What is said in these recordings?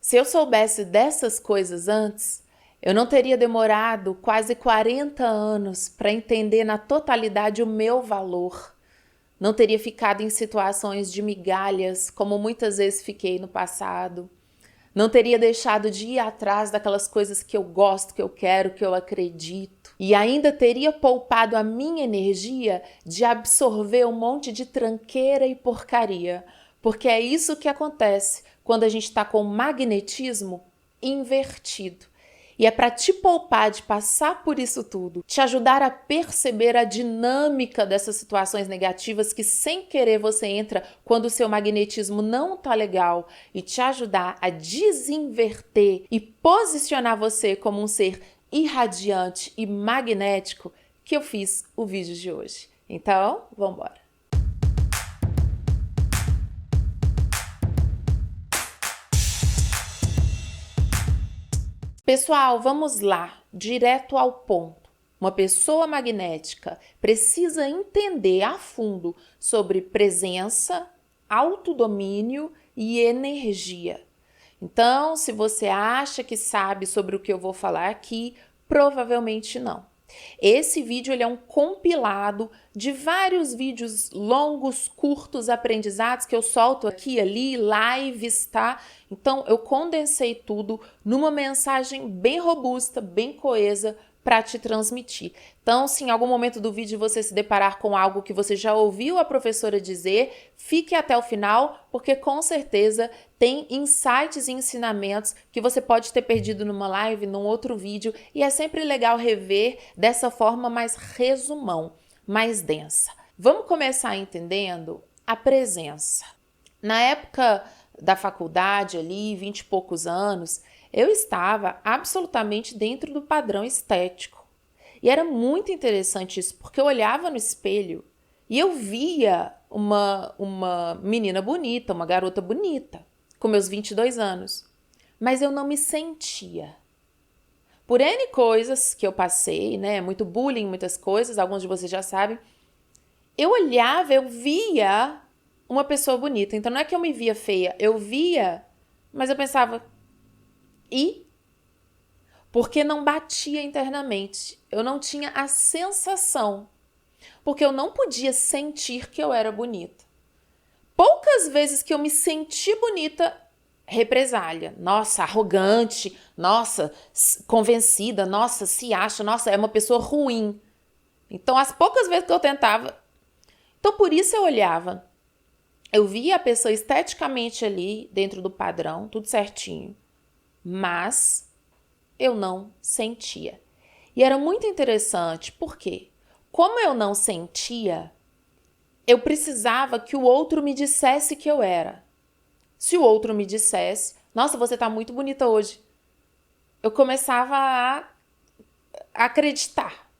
Se eu soubesse dessas coisas antes, eu não teria demorado quase 40 anos para entender na totalidade o meu valor. Não teria ficado em situações de migalhas, como muitas vezes fiquei no passado. Não teria deixado de ir atrás daquelas coisas que eu gosto, que eu quero, que eu acredito. E ainda teria poupado a minha energia de absorver um monte de tranqueira e porcaria. Porque é isso que acontece quando a gente está com o magnetismo invertido. E é para te poupar de passar por isso tudo, te ajudar a perceber a dinâmica dessas situações negativas que sem querer você entra quando o seu magnetismo não tá legal e te ajudar a desinverter e posicionar você como um ser irradiante e magnético que eu fiz o vídeo de hoje. Então, vamos embora. Pessoal, vamos lá, direto ao ponto. Uma pessoa magnética precisa entender a fundo sobre presença, autodomínio e energia. Então, se você acha que sabe sobre o que eu vou falar aqui, provavelmente não. Esse vídeo ele é um compilado de vários vídeos longos, curtos, aprendizados que eu solto aqui e ali, lives, tá? Então eu condensei tudo numa mensagem bem robusta, bem coesa para te transmitir. Então, se em algum momento do vídeo você se deparar com algo que você já ouviu a professora dizer, fique até o final, porque com certeza tem insights e ensinamentos que você pode ter perdido numa live, num outro vídeo, e é sempre legal rever dessa forma mais resumão, mais densa. Vamos começar entendendo a presença. Na época da faculdade ali, 20 e poucos anos, eu estava absolutamente dentro do padrão estético. E era muito interessante isso, porque eu olhava no espelho e eu via uma menina bonita, uma garota bonita, com meus 22 anos. Mas eu não me sentia. Por N coisas que eu passei, né? Muito bullying, muitas coisas, alguns de vocês já sabem. Eu olhava, eu via uma pessoa bonita. Então não é que eu me via feia, eu via, mas eu pensava, e? Porque não batia internamente. Eu não tinha a sensação. Porque eu não podia sentir que eu era bonita. Poucas vezes que eu me senti bonita, represália. Nossa, arrogante. Nossa, convencida. Nossa, se acha. Nossa, é uma pessoa ruim. Então, as poucas vezes que eu tentava... Então, por isso eu olhava. Eu via a pessoa esteticamente ali, dentro do padrão, tudo certinho. Mas eu não sentia. E era muito interessante, porque como eu não sentia, eu precisava que o outro me dissesse que eu era. Se o outro me dissesse, nossa, você tá muito bonita hoje, eu começava a acreditar.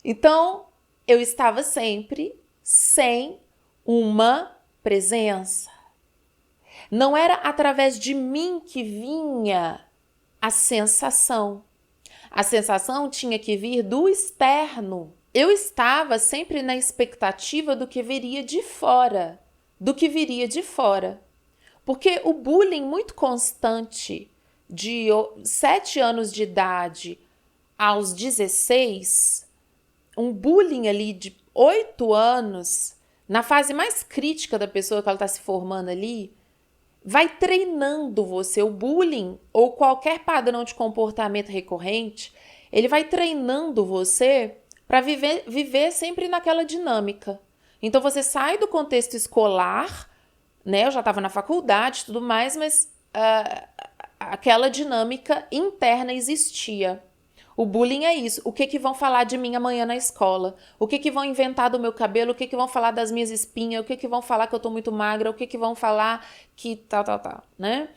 Então, eu estava sempre sem uma presença. Não era através de mim que vinha a sensação. A sensação tinha que vir do externo. Eu estava sempre na expectativa do que viria de fora. Porque o bullying muito constante de 7 anos de idade aos 16, um bullying ali de 8 anos, na fase mais crítica da pessoa que ela está se formando ali, vai treinando você. O bullying ou qualquer padrão de comportamento recorrente, ele vai treinando você para viver sempre naquela dinâmica. Então você sai do contexto escolar, né? Eu já estava na faculdade e tudo mais, mas aquela dinâmica interna existia. O bullying é isso. O que vão falar de mim amanhã na escola? O que vão inventar do meu cabelo? O que vão falar das minhas espinhas? O que vão falar que eu tô muito magra? O que vão falar que tal, né?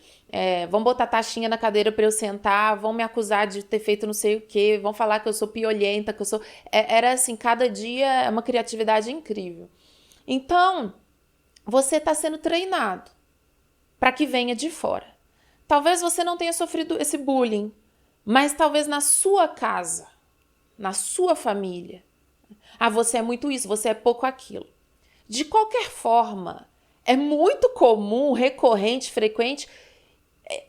Vão botar taxinha na cadeira para eu sentar, vão me acusar de ter feito não sei o quê, vão falar que eu sou piolenta, que eu sou... Era assim, cada dia é uma criatividade incrível. Então, você está sendo treinado para que venha de fora. Talvez você não tenha sofrido esse bullying, mas talvez na sua casa, na sua família. Ah, você é muito isso, você é pouco aquilo. De qualquer forma, É muito comum, recorrente, frequente,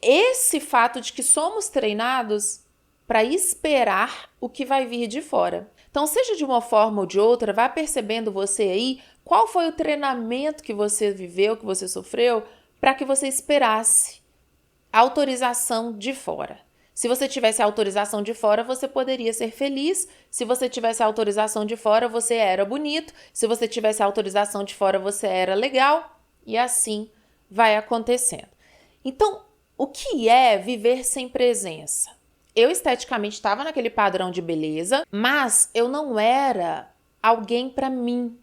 esse fato de que somos treinados para esperar o que vai vir de fora. Então, seja de uma forma ou de outra, vá percebendo você aí qual foi o treinamento que você viveu, que você sofreu, para que você esperasse a autorização de fora. Se você tivesse a autorização de fora, você poderia ser feliz. Se você tivesse a autorização de fora, você era bonito. Se você tivesse a autorização de fora, você era legal. E assim vai acontecendo. Então, o que é viver sem presença? Eu esteticamente estava naquele padrão de beleza, mas eu não era alguém para mim.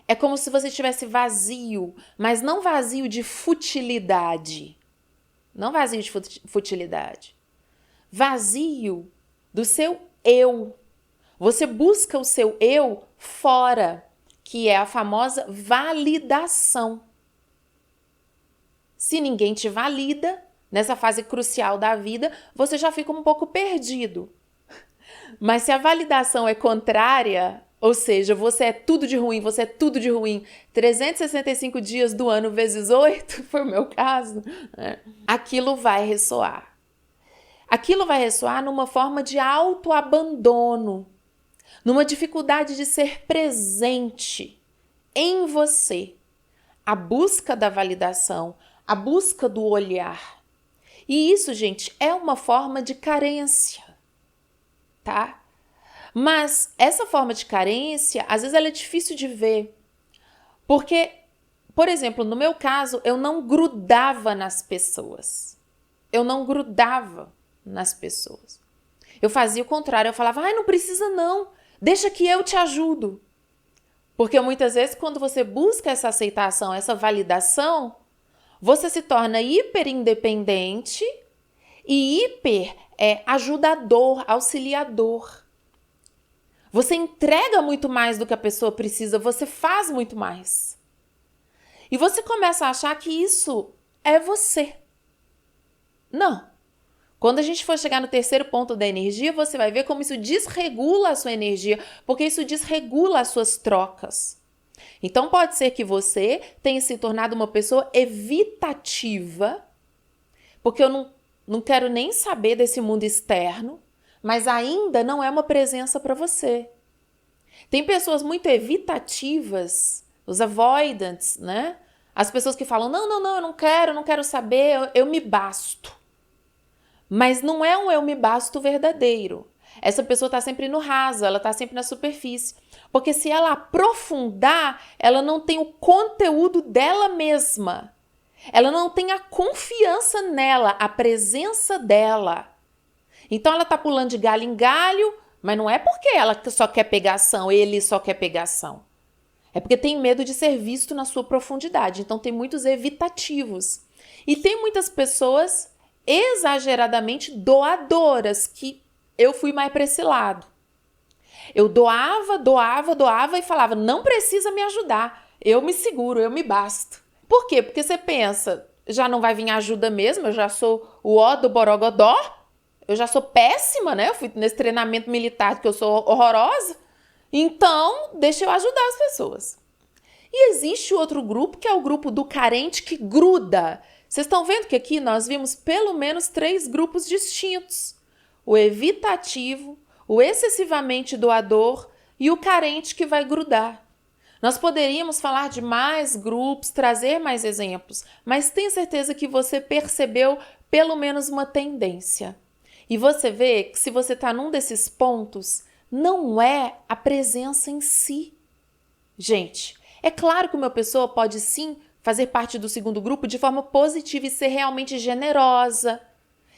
É como se você estivesse vazio, mas não vazio de futilidade. Não vazio de futilidade. Vazio do seu eu. Você busca o seu eu fora, que é a famosa validação. Se ninguém te valida, nessa fase crucial da vida, você já fica um pouco perdido. Mas se a validação é contrária, ou seja, você é tudo de ruim, 365 dias do ano vezes 8, foi o meu caso, né? Aquilo vai ressoar. Aquilo vai ressoar numa forma de autoabandono, numa dificuldade de ser presente em você. A busca da validação, a busca do olhar. E isso, gente, é uma forma de carência, tá? Mas essa forma de carência, às vezes ela é difícil de ver. Porque, por exemplo, no meu caso, eu não grudava nas pessoas. Eu não grudava nas pessoas. Eu fazia o contrário, eu falava, não precisa não, deixa que eu te ajudo. Porque muitas vezes quando você busca essa aceitação, essa validação, você se torna hiper independente e hiper ajudador, auxiliador. Você entrega muito mais do que a pessoa precisa, você faz muito mais. E você começa a achar que isso é você. Não. Quando a gente for chegar no terceiro ponto da energia, você vai ver como isso desregula a sua energia, porque isso desregula as suas trocas. Então pode ser que você tenha se tornado uma pessoa evitativa, porque eu não quero nem saber desse mundo externo, mas ainda não é uma presença para você. Tem pessoas muito evitativas, os avoidants, né? As pessoas que falam, não, eu não quero saber, eu me basto. Mas não é um eu me basto verdadeiro. Essa pessoa está sempre no raso, ela está sempre na superfície. Porque se ela aprofundar, ela não tem o conteúdo dela mesma. Ela não tem a confiança nela, a presença dela. Então ela está pulando de galho em galho, mas não é porque ela só quer pegação, ele só quer pegação. É porque tem medo de ser visto na sua profundidade. Então tem muitos evitativos. E tem muitas pessoas exageradamente doadoras, que eu fui mais para esse lado. Eu doava e falava, não precisa me ajudar, eu me seguro, eu me basto. Por quê? Porque você pensa, já não vai vir ajuda mesmo, eu já sou o ó do borogodó, eu já sou péssima, né? Eu fui nesse treinamento militar que eu sou horrorosa, então deixa eu ajudar as pessoas. E existe outro grupo, que é o grupo do carente que gruda. Vocês estão vendo que aqui nós vimos pelo menos 3 grupos distintos. O evitativo, o excessivamente doador e o carente que vai grudar. Nós poderíamos falar de mais grupos, trazer mais exemplos, mas tenho certeza que você percebeu pelo menos uma tendência. E você vê que se você está num desses pontos, não é a presença em si. Gente, é claro que uma pessoa pode sim fazer parte do segundo grupo de forma positiva e ser realmente generosa.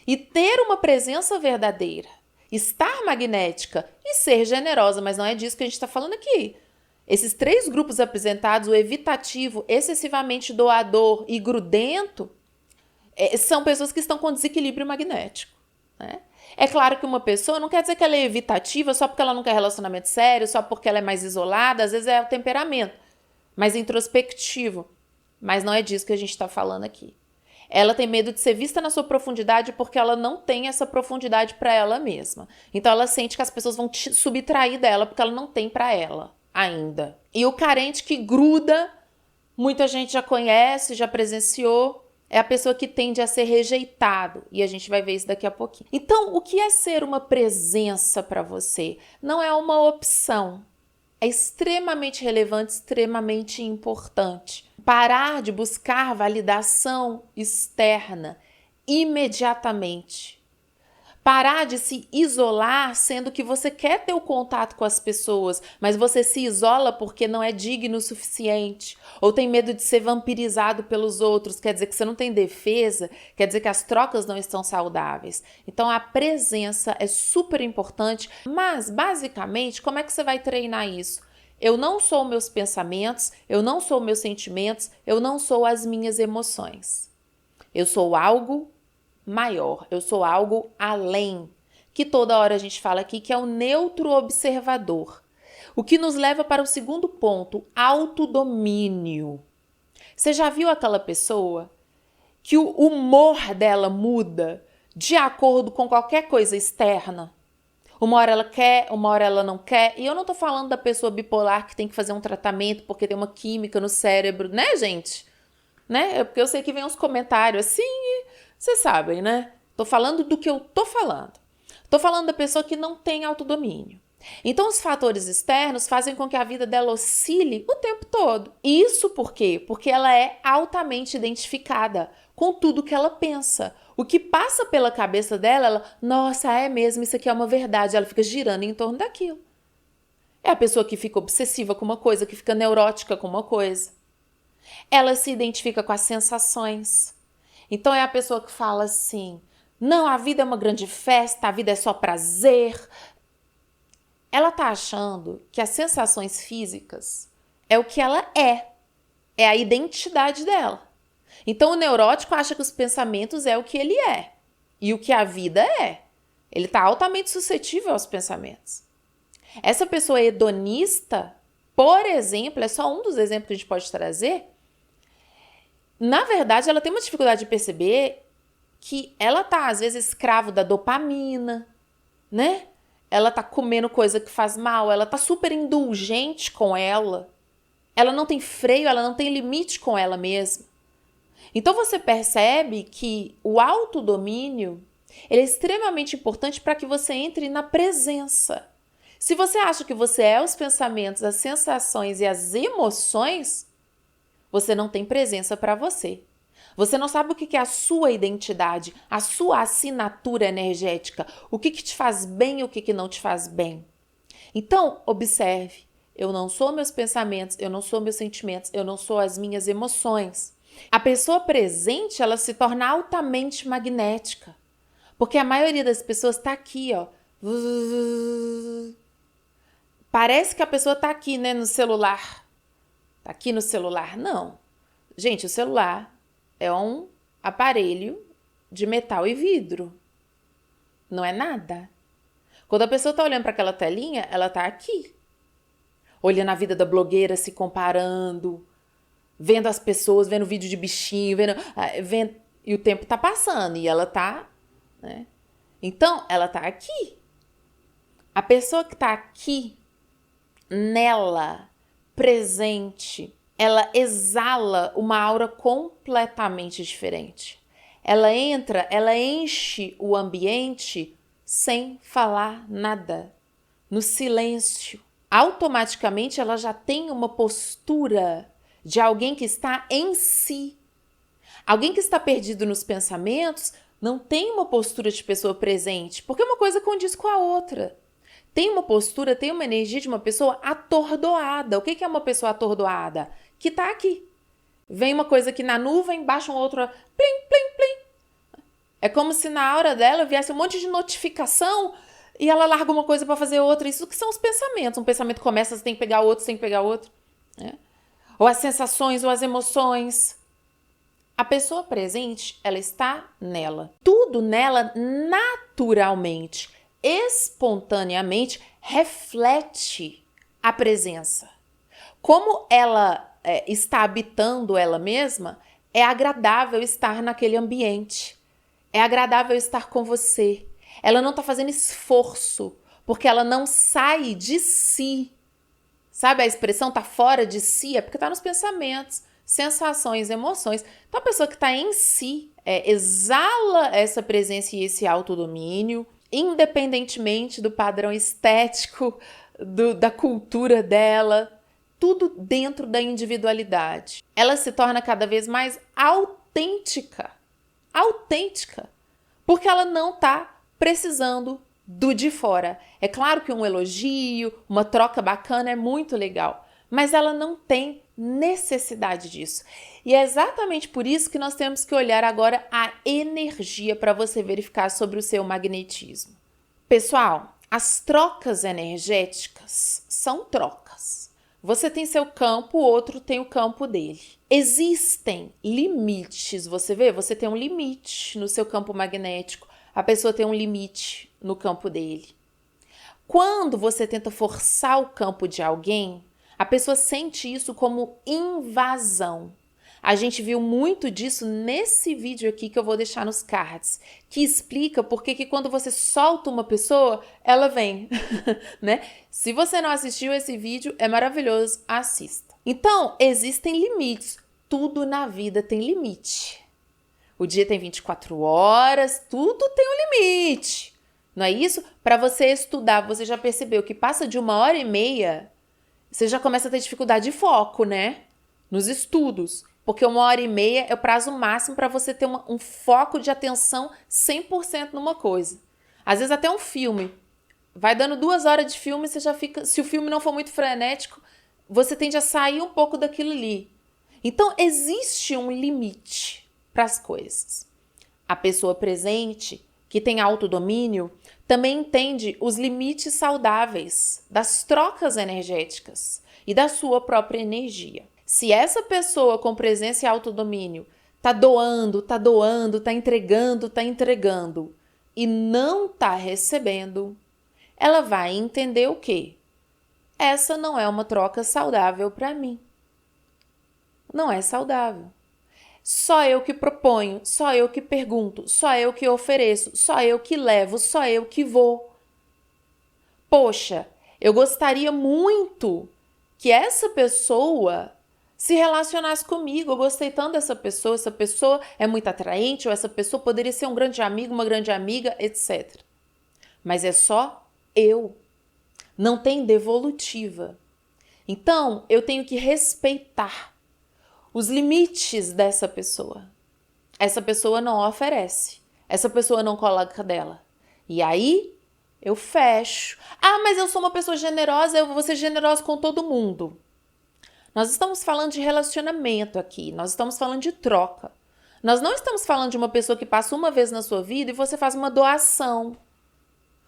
E ter uma presença verdadeira, estar magnética e ser generosa, mas não é disso que a gente está falando aqui. Esses 3 grupos apresentados, o evitativo, excessivamente doador e grudento, são pessoas que estão com desequilíbrio magnético, né? É claro que uma pessoa não quer dizer que ela é evitativa só porque ela não quer relacionamento sério, só porque ela é mais isolada, às vezes é o temperamento, mais introspectivo. Mas não é disso que a gente está falando aqui. Ela tem medo de ser vista na sua profundidade porque ela não tem essa profundidade para ela mesma. Então ela sente que as pessoas vão subtrair dela porque ela não tem para ela ainda. E o carente que gruda Muita gente já conhece, já presenciou. É a pessoa que tende a ser rejeitado. E a gente vai ver isso daqui a pouquinho. Então, o que é ser uma presença para você? Não é uma opção. É extremamente relevante, extremamente importante. Parar de buscar validação externa imediatamente. Parar de se isolar, sendo que você quer ter o contato com as pessoas, mas você se isola porque não é digno o suficiente, ou tem medo de ser vampirizado pelos outros, quer dizer que você não tem defesa, quer dizer que as trocas não estão saudáveis. Então a presença é super importante, mas basicamente, como é que você vai treinar isso? Eu não sou meus pensamentos, eu não sou meus sentimentos, eu não sou as minhas emoções. Eu sou algo maior, eu sou algo além, que toda hora a gente fala aqui, que é o neutro observador. O que nos leva para o segundo ponto, autodomínio. Você já viu aquela pessoa que o humor dela muda de acordo com qualquer coisa externa? Uma hora ela quer, uma hora ela não quer. E eu não tô falando da pessoa bipolar que tem que fazer um tratamento porque tem uma química no cérebro, né, gente? Né? Porque eu sei que vem uns comentários assim, vocês sabem, né? Tô falando do que eu tô falando. Tô falando da pessoa que não tem autodomínio. Então, os fatores externos fazem com que a vida dela oscile o tempo todo. Isso por quê? Porque ela é altamente identificada com tudo que ela pensa. O que passa pela cabeça dela, ela, nossa, é mesmo, isso aqui é uma verdade. Ela fica girando em torno daquilo. É a pessoa que fica obsessiva com uma coisa, que fica neurótica com uma coisa. Ela se identifica com as sensações. Então é a pessoa que fala assim, não, a vida é uma grande festa, a vida é só prazer. Ela tá achando que as sensações físicas é o que ela é a identidade dela. Então o neurótico acha que os pensamentos é o que ele é e o que a vida é. Ele tá altamente suscetível aos pensamentos. Essa pessoa hedonista, por exemplo, é só um dos exemplos que a gente pode trazer. Na verdade, ela tem uma dificuldade de perceber que ela tá, às vezes, escravo da dopamina, né? Ela tá comendo coisa que faz mal, ela tá super indulgente com ela. Ela não tem freio, ela não tem limite com ela mesma. Então você percebe que o autodomínio, ele é extremamente importante para que você entre na presença. Se você acha que você é os pensamentos, as sensações e as emoções, você não tem presença para você. Você não sabe o que é a sua identidade, a sua assinatura energética, o que te faz bem e o que não te faz bem. Então, observe, eu não sou meus pensamentos, eu não sou meus sentimentos, eu não sou as minhas emoções. A pessoa presente, ela se torna altamente magnética, porque a maioria das pessoas está aqui, ó. Parece que a pessoa está aqui, né, no celular. Tá aqui no celular? Não. Gente, o celular é um aparelho de metal e vidro. Não é nada. Quando a pessoa tá olhando para aquela telinha, ela tá aqui. Olhando a vida da blogueira, se comparando, vendo as pessoas, vendo vídeo de bichinho, vendo e o tempo tá passando e ela tá, né? Então, ela tá aqui. A pessoa que tá aqui, nela, presente, ela exala uma aura completamente diferente. Ela entra, ela enche o ambiente sem falar nada, no silêncio. Automaticamente ela já tem uma postura de alguém que está em si. Alguém que está perdido nos pensamentos não tem uma postura de pessoa presente, porque uma coisa condiz com a outra. Tem uma postura, tem uma energia de uma pessoa atordoada. O que é uma pessoa atordoada? Que tá aqui. Vem uma coisa aqui na nuvem, baixa um outro, plim, plim, plim. É como se na hora dela viesse um monte de notificação e ela larga uma coisa para fazer outra. Isso que são os pensamentos. Um pensamento começa, você tem que pegar outro, você tem que pegar outro. Né? Ou as sensações, ou as emoções. A pessoa presente, ela está nela. Tudo nela naturalmente, espontaneamente, reflete a presença. Como ela está habitando ela mesma, é agradável estar naquele ambiente. É agradável estar com você. Ela não está fazendo esforço, porque ela não sai de si. Sabe a expressão tá fora de si? É porque tá nos pensamentos. sensações, emoções. Então, a pessoa que está em si exala essa presença e esse autodomínio, independentemente do padrão estético, da cultura dela, tudo dentro da individualidade. Ela se torna cada vez mais autêntica, porque ela não está precisando do de fora. É claro que um elogio, uma troca bacana é muito legal, mas ela não tem necessidade disso. E é exatamente por isso que nós temos que olhar agora a energia para você verificar sobre o seu magnetismo. Pessoal, as trocas energéticas são trocas. Você tem seu campo, o outro tem o campo dele. Existem limites, você vê? Você tem um limite no seu campo magnético, a pessoa tem um limite no campo dele. Quando você tenta forçar o campo de alguém, a pessoa sente isso como invasão. A gente viu muito disso nesse vídeo aqui que eu vou deixar nos cards, que explica por que quando você solta uma pessoa, ela vem, né? Se você não assistiu esse vídeo, é maravilhoso, assista. Então, existem limites. Tudo na vida tem limite. O dia tem 24 horas, tudo tem um limite. Não é isso? Para você estudar, você já percebeu que passa de 1h30, você já começa a ter dificuldade de foco, né? Nos estudos. Porque 1h30 é o prazo máximo para você ter um foco de atenção 100% numa coisa. Às vezes até um filme. Vai dando 2 horas de filme, você já fica... Se o filme não for muito frenético, você tende a sair um pouco daquilo ali. Então, existe um limite para as coisas. A pessoa presente, que tem autodomínio, também entende os limites saudáveis das trocas energéticas e da sua própria energia. Se essa pessoa com presença e autodomínio tá doando, tá entregando e não tá recebendo, ela vai entender o quê? Essa não é uma troca saudável para mim. Não é saudável. Só eu que proponho, só eu que pergunto, só eu que ofereço, só eu que levo, só eu que vou. Poxa, eu gostaria muito que essa pessoa se relacionasse comigo. Eu gostei tanto dessa pessoa, essa pessoa é muito atraente, ou essa pessoa poderia ser um grande amigo, uma grande amiga, etc. Mas é só eu. Não tem devolutiva. Então, eu tenho que respeitar os limites dessa pessoa. Essa pessoa não oferece. Essa pessoa não coloca dela. E aí, eu fecho. Ah, mas eu sou uma pessoa generosa, eu vou ser generosa com todo mundo. Nós estamos falando de relacionamento aqui. Nós estamos falando de troca. Nós não estamos falando de uma pessoa que passa uma vez na sua vida e você faz uma doação.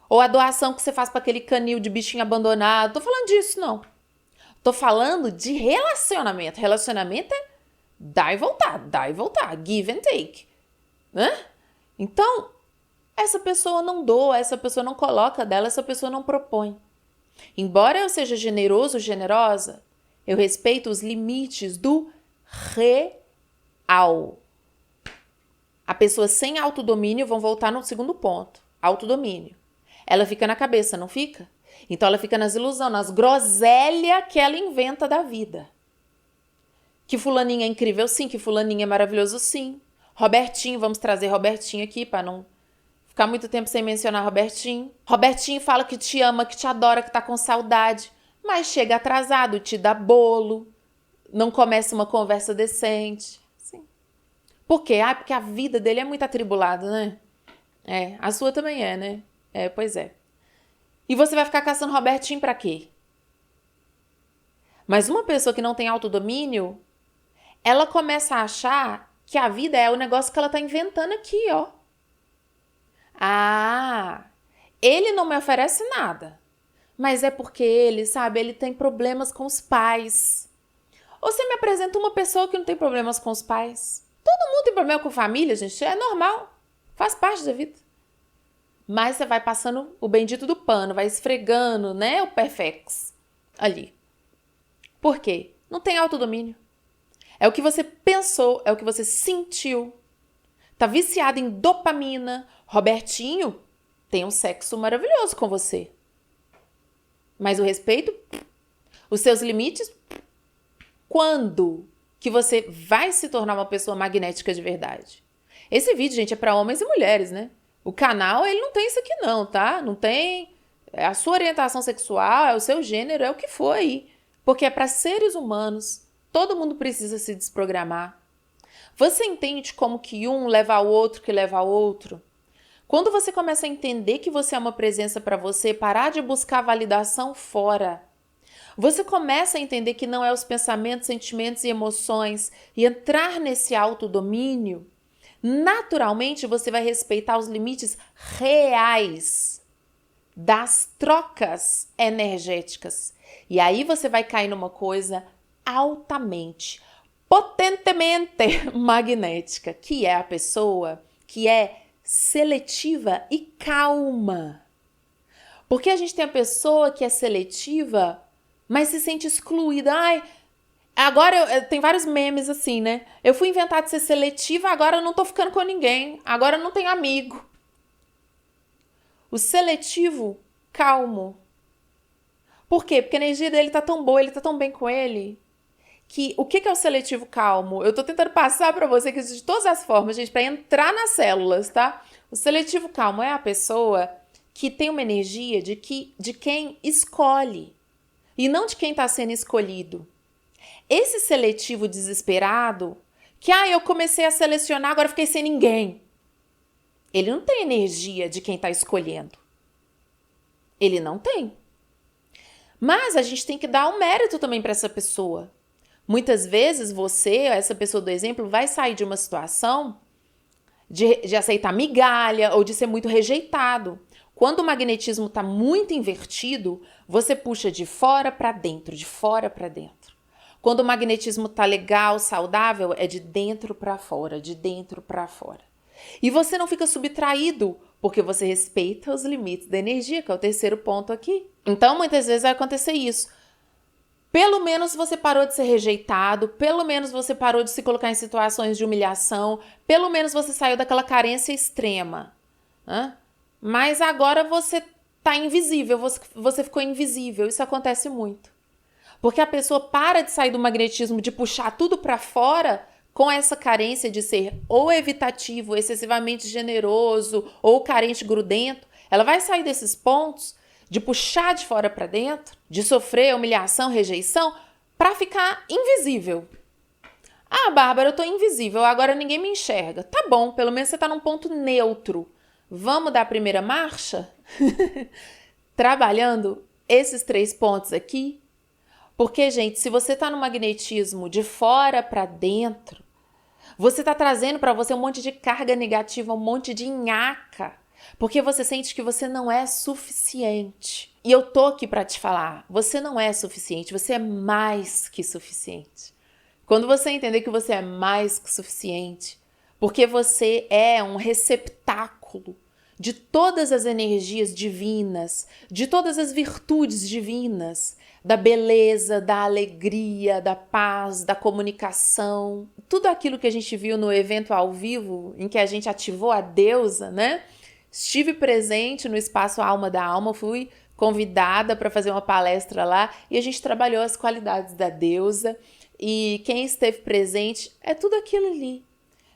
Ou a doação que você faz para aquele canil de bichinho abandonado. Tô falando disso, não. Tô falando de relacionamento. Relacionamento é dar e voltar, give and take, né? Então, essa pessoa não doa, essa pessoa não coloca dela, essa pessoa não propõe. Embora eu seja generoso, generosa, eu respeito os limites do real. A pessoa sem autodomínio, vão voltar no segundo ponto, autodomínio. Ela fica na cabeça, não fica? Então ela fica nas ilusões, nas groselhas que ela inventa da vida. Que fulaninho é incrível, sim. Que fulaninho é maravilhoso, sim. Robertinho, vamos trazer Robertinho aqui para não ficar muito tempo sem mencionar Robertinho. Robertinho fala que te ama, que te adora, que tá com saudade, mas chega atrasado, te dá bolo, não começa uma conversa decente. Sim. Por quê? Ah, porque a vida dele é muito atribulada, né? É, a sua também é, né? É, pois é. E você vai ficar caçando Robertinho pra quê? Mas uma pessoa que não tem autodomínio, ela começa a achar que a vida é o negócio que ela tá inventando aqui, ó. Ah, ele não me oferece nada. Mas é porque ele, sabe, ele tem problemas com os pais. Ou você me apresenta uma pessoa que não tem problemas com os pais. Todo mundo tem problema com família, gente. É normal. Faz parte da vida. Mas você vai passando o bendito do pano, vai esfregando, né, o perfex ali. Por quê? Não tem autodomínio. É o que você pensou, é o que você sentiu. Tá viciado em dopamina. Robertinho tem um sexo maravilhoso com você. Mas o respeito, os seus limites, quando que você vai se tornar uma pessoa magnética de verdade. Esse vídeo, gente, é para homens e mulheres, né? O canal, ele não tem isso aqui não, tá? Não tem... É a sua orientação sexual, é o seu gênero, é o que for aí. Porque é para seres humanos. Todo mundo precisa se desprogramar. Você entende como que um leva ao outro, que leva ao outro? Quando você começa a entender que você é uma presença para você, parar de buscar validação fora, você começa a entender que não é os pensamentos, sentimentos e emoções e entrar nesse autodomínio, naturalmente você vai respeitar os limites reais das trocas energéticas. E aí você vai cair numa coisa altamente, potentemente magnética, que é a pessoa que é seletiva e calma. Porque a gente tem a pessoa que é seletiva, mas se sente excluída. Ai, agora tem vários memes assim, né? Eu fui inventar de ser seletiva, agora eu não tô ficando com ninguém. Agora eu não tenho amigo. O seletivo, calmo. Por quê? Porque a energia dele tá tão boa, ele tá tão bem com ele, que o que é o seletivo calmo? Eu tô tentando passar para você que existe de todas as formas, gente, para entrar nas células, tá? O seletivo calmo é a pessoa que tem uma energia de quem escolhe e não de quem está sendo escolhido. Esse seletivo desesperado, que eu comecei a selecionar, agora fiquei sem ninguém. Ele não tem energia de quem está escolhendo. Ele não tem. Mas a gente tem que dar um mérito também para essa pessoa. Muitas vezes você, essa pessoa do exemplo, vai sair de uma situação de aceitar migalha ou de ser muito rejeitado. Quando o magnetismo está muito invertido, você puxa de fora para dentro, de fora para dentro. Quando o magnetismo está legal, saudável, é de dentro para fora, de dentro para fora. E você não fica subtraído, porque você respeita os limites da energia, que é o terceiro ponto aqui. Então, muitas vezes vai acontecer isso. Pelo menos você parou de ser rejeitado, pelo menos você parou de se colocar em situações de humilhação, pelo menos você saiu daquela carência extrema. Né? Mas agora você tá invisível, você ficou invisível. Isso acontece muito. Porque a pessoa para de sair do magnetismo, de puxar tudo para fora, com essa carência de ser ou evitativo, excessivamente generoso, ou carente grudento. Ela vai sair desses pontos de puxar de fora para dentro, de sofrer humilhação, rejeição, para ficar invisível. Ah, Bárbara, eu tô invisível, agora ninguém me enxerga. Tá bom, pelo menos você tá num ponto neutro. Vamos dar a primeira marcha? Trabalhando esses 3 pontos aqui. Porque, gente, se você tá no magnetismo de fora para dentro, você tá trazendo para você um monte de carga negativa, um monte de nhaca. Porque você sente que você não é suficiente. E eu tô aqui para te falar, você não é suficiente, você é mais que suficiente. Quando você entender que você é mais que suficiente, porque você é um receptáculo de todas as energias divinas, de todas as virtudes divinas, da beleza, da alegria, da paz, da comunicação, tudo aquilo que a gente viu no evento ao vivo, em que a gente ativou a deusa, né? Estive presente no espaço Alma da Alma, fui convidada para fazer uma palestra lá e a gente trabalhou as qualidades da deusa e quem esteve presente é tudo aquilo ali.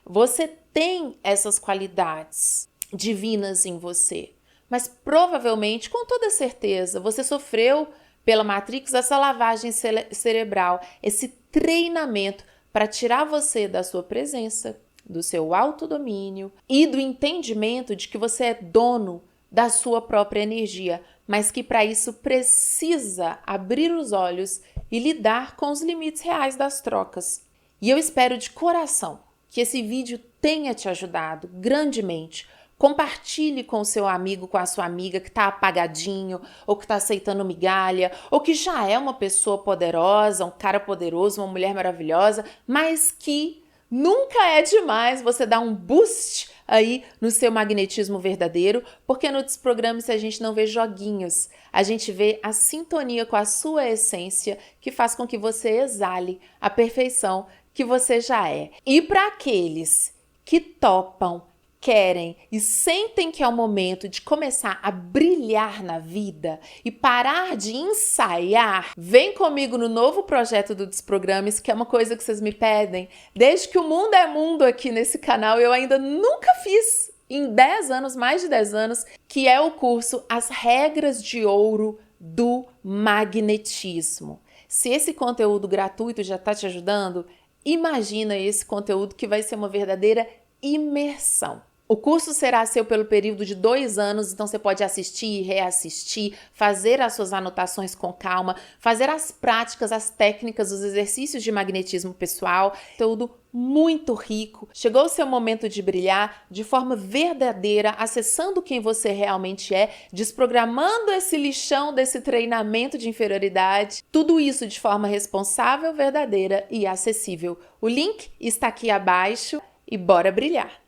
Você tem essas qualidades divinas em você, mas provavelmente, com toda certeza, você sofreu pela Matrix essa lavagem cerebral, esse treinamento para tirar você da sua presença, do seu autodomínio e do entendimento de que você é dono da sua própria energia, mas que para isso precisa abrir os olhos e lidar com os limites reais das trocas. E eu espero de coração que esse vídeo tenha te ajudado grandemente. Compartilhe com o seu amigo, com a sua amiga que está apagadinho, ou que está aceitando migalha, ou que já é uma pessoa poderosa, um cara poderoso, uma mulher maravilhosa, mas que nunca é demais você dar um boost aí no seu magnetismo verdadeiro, porque no Desprograme-se a gente não vê joguinhos, a gente vê a sintonia com a sua essência que faz com que você exale a perfeição que você já é. E para aqueles que topam querem e sentem que é o momento de começar a brilhar na vida e parar de ensaiar, vem comigo no novo projeto do Desprogrames, que é uma coisa que vocês me pedem. Desde que o mundo é mundo aqui nesse canal, eu ainda nunca fiz, em 10 anos, mais de 10 anos, que é o curso As Regras de Ouro do Magnetismo. Se esse conteúdo gratuito já está te ajudando, imagina esse conteúdo que vai ser uma verdadeira imersão. O curso será seu pelo período de 2 anos, então você pode assistir, reassistir, fazer as suas anotações com calma, fazer as práticas, as técnicas, os exercícios de magnetismo pessoal, conteúdo muito rico. Chegou o seu momento de brilhar de forma verdadeira, acessando quem você realmente é, desprogramando esse lixão desse treinamento de inferioridade. Tudo isso de forma responsável, verdadeira e acessível. O link está aqui abaixo e bora brilhar!